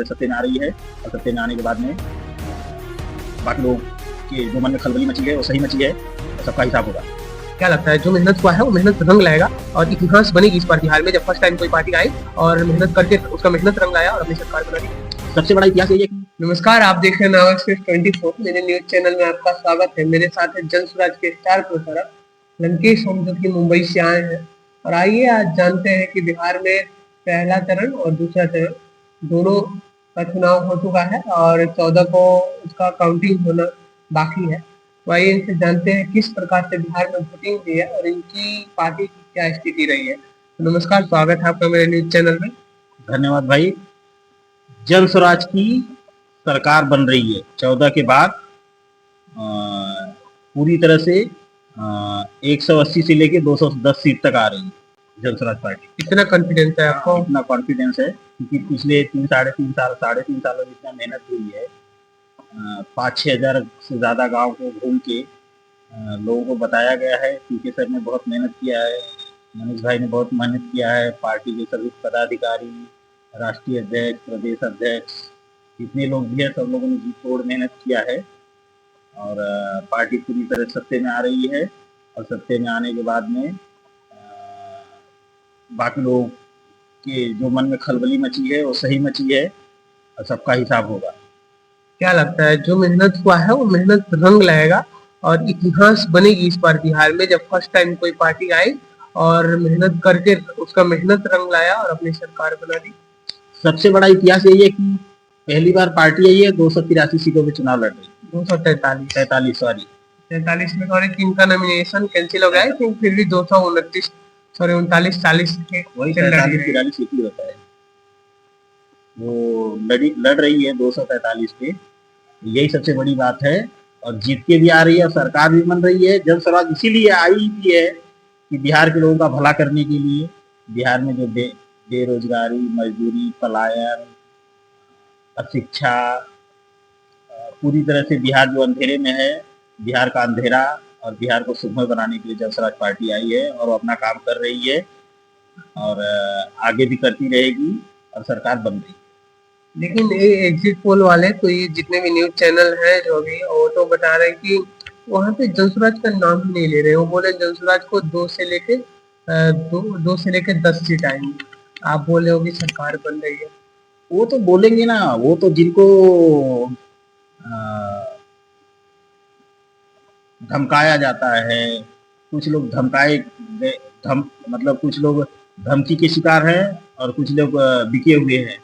सत्ते में आ रही है और सत्ते में आने के बाद में बाकी लोग के जो मन में खलबली मची है वो सही मची है और सबका हिसाब होगा। क्या लगता है जो मेहनत हुआ है वो मेहनत रंग लाएगा और इतिहास बनेगी इस बार बिहार में, जब फर्स्ट टाइम कोई पार्टी आई और मेहनत करके उसका मेहनत रंग लाया और अपनी सरकार बना दी। सबसे बड़ा इतिहास यही है कि नमस्कार, आप देख रहे हैं नाव एक्सप्रेस 24। मेरे न्यूज चैनल में आपका स्वागत है। मेरे साथ है जन स्वराज के स्टार प्रचारक लंकेश होम जो कि मुंबई से आए हैं। और आइए आज जानते हैं कि बिहार में पहला चरण और दूसरा चरण दोनों का चुनाव हो चुका है और 14 को उसका काउंटिंग होना बाकी है। तो आइए इनसे जानते हैं किस प्रकार से बिहार में वोटिंग हुई है और इनकी पार्टी की क्या स्थिति रही है। तो नमस्कार, स्वागत है आपका मेरे न्यूज चैनल में। धन्यवाद भाई। जन स्वराज की सरकार बन रही है 14 के बाद पूरी तरह से 180 से लेके 210 सीट तक आ रही है जन स्वराज पार्टी। कितना कॉन्फिडेंस है आपको? इतना कॉन्फिडेंस है क्योंकि पिछले 3-3.5 सालों में इतना मेहनत हुई है। 5-6 हजार से ज़्यादा गांव को घूम के लोगों को बताया गया है। पीके सर ने बहुत मेहनत किया है, मनीष भाई ने बहुत मेहनत किया है, पार्टी के सभी पदाधिकारी, राष्ट्रीय अध्यक्ष, प्रदेश अध्यक्ष, जितने लोग भी हैं सब लोगों ने जी तोड़ मेहनत किया है और पार्टी पूरी तरह सत्ते में आ रही है और सत्ते में आने के बाद में बाकी लोग के जो मन में खलबली मची है वो सही मची है और सबका हिसाब होगा। क्या लगता है जो मेहनत हुआ है वो मेहनत रंग लाएगा और इतिहास बनेगी इस बार बिहार में, जब फर्स्ट टाइम कोई पार्टी आई और मेहनत करके उसका मेहनत रंग लाया और अपनी सरकार बना दी? सबसे बड़ा इतिहास यही है कि पहली बार पार्टी आई है 283 सीटों पे चुनाव लड़ रही है। 243 सॉरी 43 में सॉरी 3 का नॉमिनेशन कैंसिल हो गया है, फिर भी 229 सॉरी 39-40 वही 43-43 एक ही होता है। वो लड़ रही है 243 पे, यही सबसे बड़ी बात है और जीत के भी आ रही है और सरकार भी बन रही है। जन स्वराज इसीलिए आई भी है कि बिहार के लोगों का भला करने के लिए। बिहार में जो बेरोजगारी, मजदूरी, पलायन, अशिक्षा, पूरी तरह से बिहार जो अंधेरे में है, बिहार का अंधेरा और बिहार को सुखमय बनाने के लिए जन स्वराज पार्टी आई है और वो अपना काम कर रही है और आगे भी करती रहेगी और सरकार बन रही है। लेकिन ये एग्जिट पोल वाले तो ये जितने भी न्यूज चैनल हैं जो भी वो तो बता रहे हैं कि वहां पे जनसुराज का नाम ही नहीं ले रहे। वो बोले जनसुराज को 2 से लेके 10 सीट आएंगी। आप बोले हो कि सरकार बन रही है। वो तो बोलेंगे ना, वो तो जिनको धमकाया जाता है, कुछ लोग मतलब कुछ लोग धमकी के शिकार हैं और कुछ लोग बिके हुए हैं।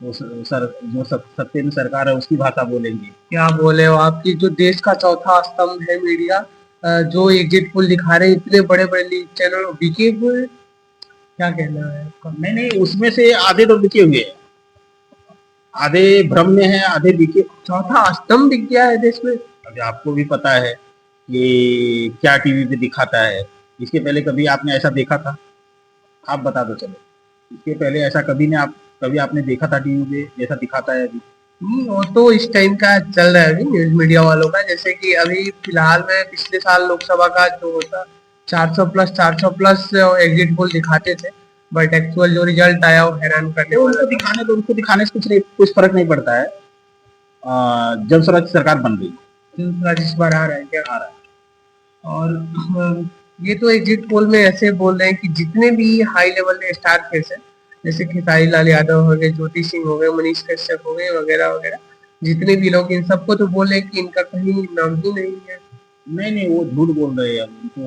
वो जो सत्ते में सरकार है उसकी भाषा बोलेंगे। क्या बोले हो आपकी जो देश का चौथा स्तंभ है मीडिया, जो एग्जिट पोल दिखा रहे हैं इतने बड़े बड़े न्यूज चैनल बिके हुए, क्या कहना है आपका? नहीं, उसमें से आधे तो बिके हुए हैं, आधे भ्रम में है, आधे बिके। चौथा स्तंभ बिक गया है देश में। अभी आपको भी पता है कि क्या टीवी पे दिखाता है। इसके पहले कभी आपने ऐसा देखा था? आप बता दो चलो, इसके पहले ऐसा कभी आपने देखा था टीवी पे जैसा दिखाता है अभी? वो तो इस टाइम का चल रहा है अभी न्यूज मीडिया वालों का। जैसे कि अभी फिलहाल में पिछले साल लोकसभा का जो होता 400 प्लस एग्जिट पोल दिखाते थे, बट एक्चुअल जो रिजल्ट आया वो हैरान करने वाला। उनको दिखाने से कुछ फर्क नहीं पड़ता है। जन स्वराज सरकार बन गई, जन स्वराज इस बार आ रहा है, क्या आ रहा है? और ये तो एग्जिट पोल में ऐसे बोल रहे हैं कि जितने भी हाई लेवल के स्टार फेस है, जैसे खेसारी लाल यादव हो गए, ज्योति सिंह हो गए, मनीष कश्यप हो गए वगैरह वगैरह, जितने भी लोग, इन सबको तो बोले कि इनका कहीं नाम ही नहीं है। नहीं, वो झूठ बोल रहे हैं। उनको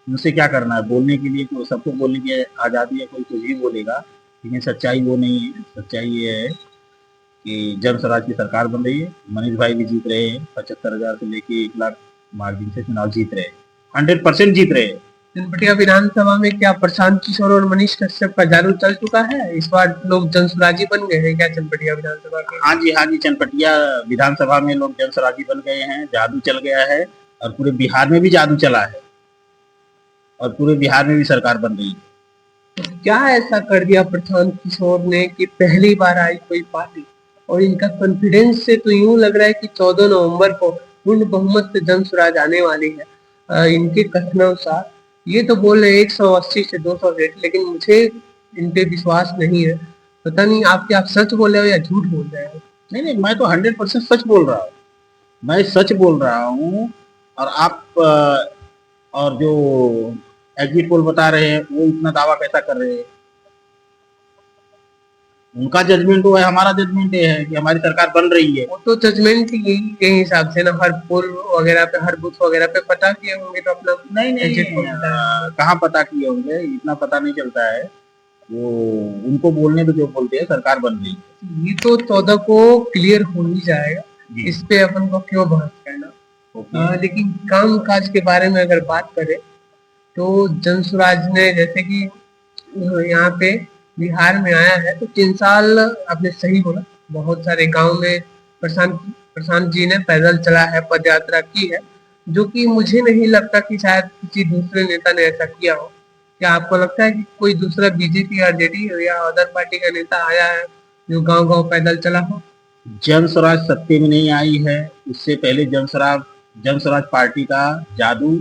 उनसे क्या करना है बोलने के लिए? तो सबको बोलने की आज़ादी है, कोई कुछ भी बोलेगा, लेकिन सच्चाई वो नहीं है। सच्चाई ये है कि जन स्वराज की सरकार बन रही है। मनीष भाई भी जीत रहे हैं, 75,000 से लेके 1 लाख मार्जिन से चुनाव जीत रहे हैं, 100% जीत रहे हैं। चनपटिया विधानसभा में क्या प्रशांत किशोर और मनीष कश्यप का जादू चल चुका है? इस बार लोग जन स्वराजी बन गए हैं क्या चनपटिया विधानसभा के? हाँ जी, चनपटिया विधानसभा में लोग जन स्वराजी बन गए हैं, जादू चल गया है और पूरे बिहार में भी जादू चला है और पूरे बिहार में भी सरकार बन रही है। तो क्या ऐसा कर दिया प्रशांत किशोर ने कि पहली बार आई कोई पार्टी, और इनका कॉन्फिडेंस से तो यूं लग रहा है कि 14 नवंबर को पूर्ण बहुमत से जन स्वराज आने वाली है। इनके कथनानुसार ये तो बोल रहे 180 से 200 सीट, लेकिन मुझे इन पे विश्वास नहीं है। पता नहीं आप क्या सच बोल रहे हो या झूठ बोल रहे हो। नहीं नहीं, मैं तो 100% सच बोल रहा हूँ। मैं सच बोल रहा हूँ। और आप और जो एग्जिट पोल बता रहे हैं वो इतना दावा कैसा कर रहे हैं? उनका जजमेंट वो है, हमारा जजमेंट ये है कि हमारी सरकार बन रही है। वो तो जजमेंट यही के हिसाब से ना, हर पोल वगैरह पे, हर बूथ वगैरह पे पता किए होंगे तो अपना नहीं एग्जिट नहीं, पोल बताया होगा। कहाँ पता किए होंगे, इतना पता नहीं चलता है। वो उनको बोलने तो जो बोलते हैं, सरकार बन रही है। ये तो 14 को क्लियर हो ही जाएगा, जी। इस पे अपन को क्यों बहस करना। ओके। लेकिन काम काज के बारे में अगर बात करें तो जनसुराज ने जैसे कि यहाँ पे बिहार में आया है तो 3 साल आपने सही बोला, बहुत सारे गांव में प्रशांत प्रशांत जी ने पैदल चला है, पद यात्रा की है, जो कि मुझे नहीं लगता कि शायद किसी दूसरे नेता ने ऐसा किया हो। क्या आपको लगता है कि कोई दूसरा बीजेपी या जेडीयू या अदर पार्टी का नेता आया है जो गांव गांव पैदल चला हो? जन स्वराज सत्ते में नहीं आई है, उससे पहले जन स्वराज पार्टी का जादू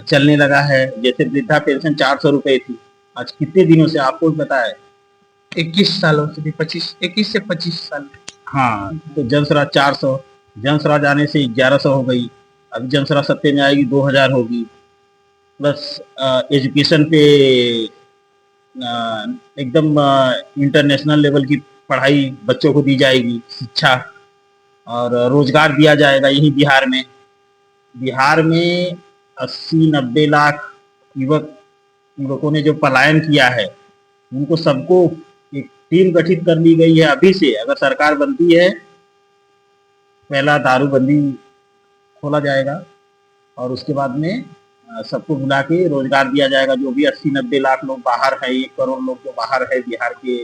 चलने लगा है। जैसे वृद्धा पेंशन 400 रुपए थी, आज कितने दिनों से आपको भी पता है? 21 सालों से भी, 21 से 25 साल। हाँ, तो जन स्वराज 400, जन स्वराज आने से 1100 हो गई। अभी जन स्वराज सत्ते में आएगी 2000 होगी। प्लस एजुकेशन पे एकदम इंटरनेशनल लेवल की पढ़ाई बच्चों को दी जाएगी, शिक्षा और रोजगार दिया जाएगा यही बिहार में। बिहार में 80-90 लाख युवक युवकों ने जो पलायन किया है, उनको सबको एक टीम गठित कर ली गई है अभी से। अगर सरकार बनती है, पहला दारूबंदी खोला जाएगा और उसके बाद में सबको बुला के रोजगार दिया जाएगा। जो भी 80-90 लाख लोग बाहर है, 1 करोड़ लोग जो बाहर है बिहार के,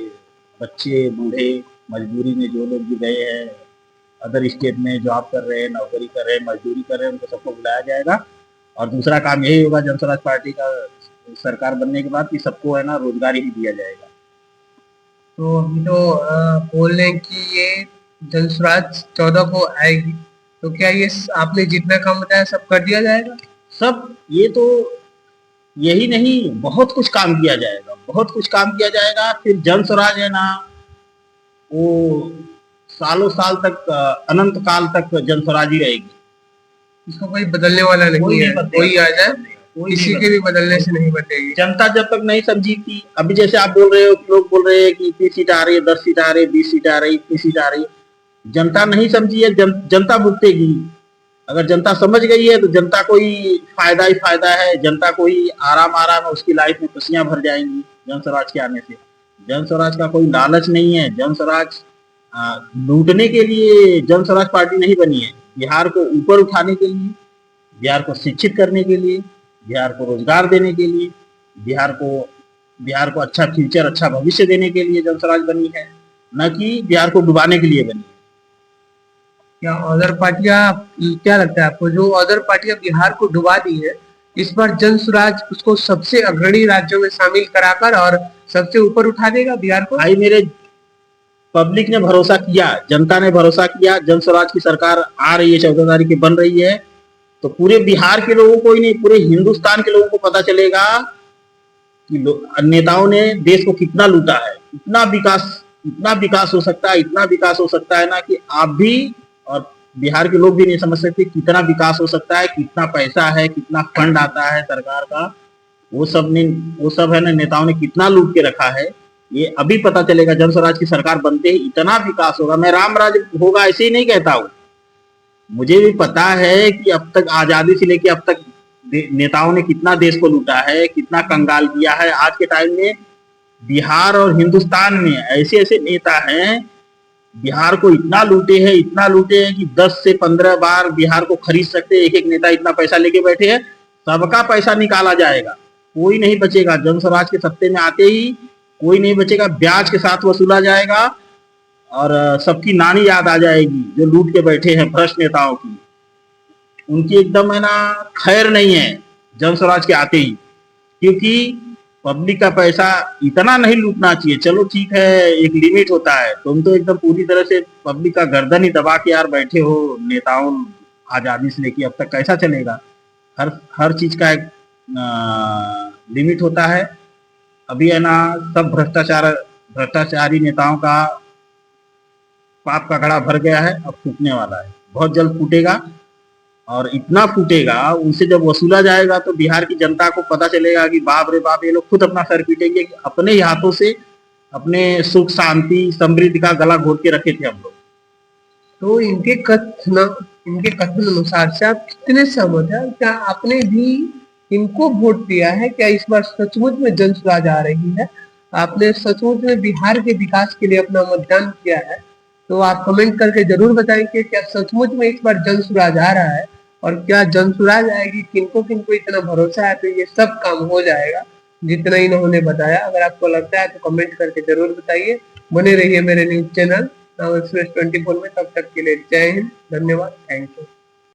बच्चे बूढ़े, मजदूरी में जो लोग भी गए हैं, अदर स्टेट में जॉब कर रहे हैं, नौकरी कर रहे हैं, मजदूरी कर रहे हैं, उनको सबको बुलाया जाएगा। और दूसरा काम यही होगा जन स्वराज पार्टी का सरकार बनने के बाद कि सबको है ना रोजगार ही दिया जाएगा। तो अभी तो बोल रहे हैं कि ये जनसुराज 14 को आएगी, तो क्या ये आपने जितना काम बताया सब कर दिया जाएगा? सब ये तो यही नहीं, बहुत कुछ काम किया जाएगा, बहुत कुछ काम किया जाएगा। फिर जन स्वराज है ना, वो सालों साल तक, अनंत काल तक जन स्वराज ही रहेगी। इसको कोई बदलने वाला नहीं है, कोई आ जाए किसी के भी बदलने से नहीं बदलेगी। जनता जब तक नहीं समझी थी, अभी जैसे आप बोल रहे हो, लोग बोल रहे हैं कि इतनी सीट आ रही है, 10 सीट आ रही है, 20 सीट आ रही है, इतनी सीट आ रही है। जनता नहीं समझी है, जनता भुगतेगी। अगर जनता समझ गई है तो जनता को ही फायदा है। जनता को ही आराम आराम है, उसकी लाइफ में खुशियां भर जाएंगी जन स्वराज के आने से। जन स्वराज का कोई लालच नहीं है। जन स्वराज लूटने के लिए जन स्वराज पार्टी नहीं बनी है। बिहार को ऊपर उठाने के लिए, बिहार को शिक्षित करने के लिए, बिहार को रोजगार देने के लिए, बिहार को बिहार को अच्छा फ्यूचर, अच्छा भविष्य देने के लिए जन स्वराज बनी है, न कि बिहार को डुबाने के लिए बनी है। क्या अदर पार्टियां, क्या लगता है आपको, जो अदर पार्टियां बिहार को डुबा दी है, इस बार जनसुराज उसको सबसे अग्रणी राज्यों में शामिल कराकर और सबसे ऊपर उठा देगा बिहार को? भाई मेरे, पब्लिक ने भरोसा किया, जनता ने भरोसा किया, जन स्वराज की सरकार आ रही है, 14 तारीख की बन रही है, तो पूरे बिहार के लोगों को ही नहीं, पूरे हिंदुस्तान के लोगों को पता चलेगा कि नेताओं ने देश को कितना लूटा है। इतना विकास हो सकता है, इतना विकास हो सकता है ना कि आप भी और बिहार के लोग भी नहीं समझ सकते कितना विकास हो सकता है, कितना पैसा है, कितना फंड आता है सरकार का। वो सब है ना, नेताओं ने कितना लूट के रखा है, ये अभी पता चलेगा। जन स्वराज की सरकार बनते ही इतना विकास होगा। मैं राम राज होगा ऐसे ही नहीं कहता हूँ, मुझे भी पता है कि अब तक आजादी से लेके अब तक नेताओं ने कितना देश को लूटा है, कितना कंगाल किया है। आज के टाइम में बिहार और हिंदुस्तान में ऐसे ऐसे नेता हैं, बिहार को इतना लूटे हैं कि 10 से 15 बार बिहार को खरीद सकते हैं। एक एक नेता इतना पैसा लेके बैठे हैं, सबका पैसा निकाला जाएगा, कोई नहीं बचेगा। जन स्वराज के सत्ते में आते ही कोई नहीं बचेगा, ब्याज के साथ वसूला जाएगा और सबकी नानी याद आ जाएगी जो लूट के बैठे हैं भ्रष्ट नेताओं की। उनकी एकदम है ना खैर नहीं है जन स्वराज के आते ही, क्योंकि पब्लिक का पैसा इतना नहीं लूटना चाहिए। चलो ठीक है, एक लिमिट होता है। तुम तो एकदम पूरी तरह से पब्लिक का गर्दन ही दबा के यार बैठे हो नेताओं, आजादी से लेके अब तक कैसा चलेगा? हर हर चीज का एक लिमिट होता है। अभी है ना सब भ्रष्टाचारी नेताओं का पाप का घड़ा भर गया है, अब फूटने वाला है, बहुत जल्द फूटेगा। और इतना फूटेगा, उनसे जब वसूला जाएगा तो बिहार की जनता को पता चलेगा कि बाप रे बाप, ये लोग खुद अपना सर पीटेंगे कि अपने ही हाथों से अपने सुख शांति समृद्धि का गला घोट के रखे थे हम लोग। तो इनके कथन अनुसार से आप कितने सहमत हैं? क्या आपने भी इनको वोट दिया है? क्या इस बार सचमुच में जन सुराज आ रही है? आपने सचमुच में बिहार के विकास के लिए अपना मतदान किया है? तो आप कमेंट करके जरूर बताएं कि क्या सचमुच में इस बार जन सुराज आ रहा है, और क्या जन सुराज आएगी, किनको किनको इतना भरोसा है तो ये सब काम हो जाएगा जितना इन्होंने बताया। अगर आपको लगता है तो कमेंट करके जरूर बताइए। बने रहिए मेरे न्यूज चैनल नाउ एक्सप्रेस 24 में। तब तक के लिए जय हिंद, धन्यवाद, थैंक यू।